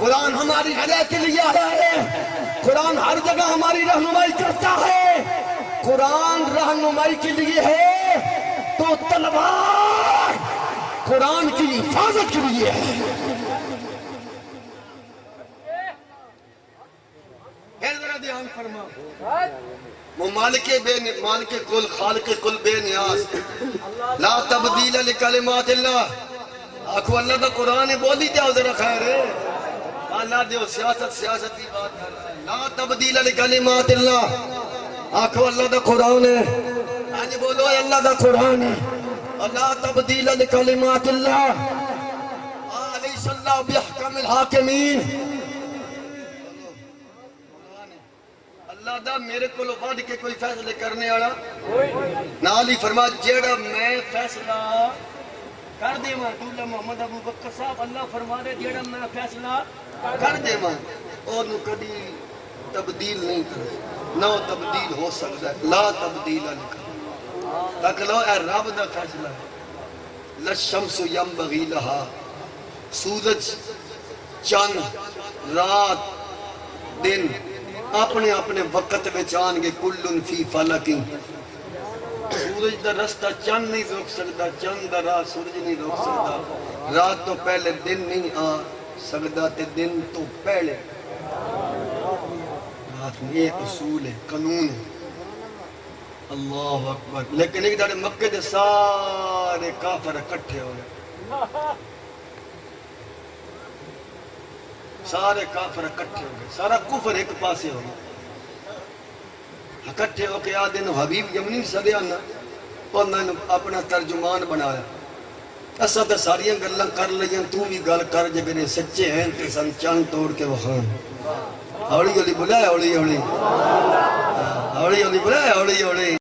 قرآن ہماری ہدایت کے لیے آیا ہے، قرآن ہر جگہ ہماری رہنمائی کرتا ہے، قرآن رہنمائی کے لیے ہے تو تلوار قرآن کی حفاظت کے لیے ہے۔ پھر ذرا دھیان فرما، وہ مالک کل خالق کل بے نیاز، لا تبدیل لکلمات اللہ۔ آنکھو اللہ کا قرآن ہے، بولی جاؤ ذرا خیر ہے، اللہ دیو سیاست کی بات کر رہا ہے، لا تبدیل لکلمات اللہ۔ آنکھو اللہ کا قرآن ہے، آج بولو اللہ کا قرآن ہے، لا تبدیل لکلمات اللہ، علیہ اللہ بحکم الحاکمین۔ اللہ دا میرے کو لو بڑھ کے کوئی فیصلے کرنے والا نال ہی فرما، جیڑا میں فیصلہ کر دے ماں دولہ محمد ابو بکر صاحب، اللہ فرما رہے جیڑا میں فیصلہ کر دے ماں اور نو کدی تبدیل نہیں کرے، نہ تبدیل ہو سکتا ہے، لا تبدیل لکھا تک لو اے رب دا فیصلہ ہے۔ لَلشَّمْسُ يَنبَغِي لَهَا، سورج چند رات دن اپنے اپنے وقت میں آن گے، کلن فی فلکن۔ سورج دا رستہ چند نہیں روک سکتا، چند دا راہ سورج نہیں روک سکتا، رات تو پہلے دن نہیں آ سکتا تے دن تو پہلے رات میں، یہ اصول ہے، قانون ہے۔ اللہ اکبر۔ لیکن ایک داڑے مکے دے سارے کافر اکٹھے ہو گئے، سارے کافر اکٹھے ہو گئے، سارا کفر ایک پاسے ہو گئے، اکٹھے ہو کے آدھے نو حبیب یمنی سدیا نا، انہوں نے اپنا ترجمان بنایا، ایسا تو ساریاں گلاں کر لئیں، تو بھی گل کر جگرے سچے ہیں تے سن چاند توڑ کے وخان۔ اوڑی اوڑی بلایا اوڑی اوڑی، اوڑی اوڑی بلایا اوڑی اوڑی۔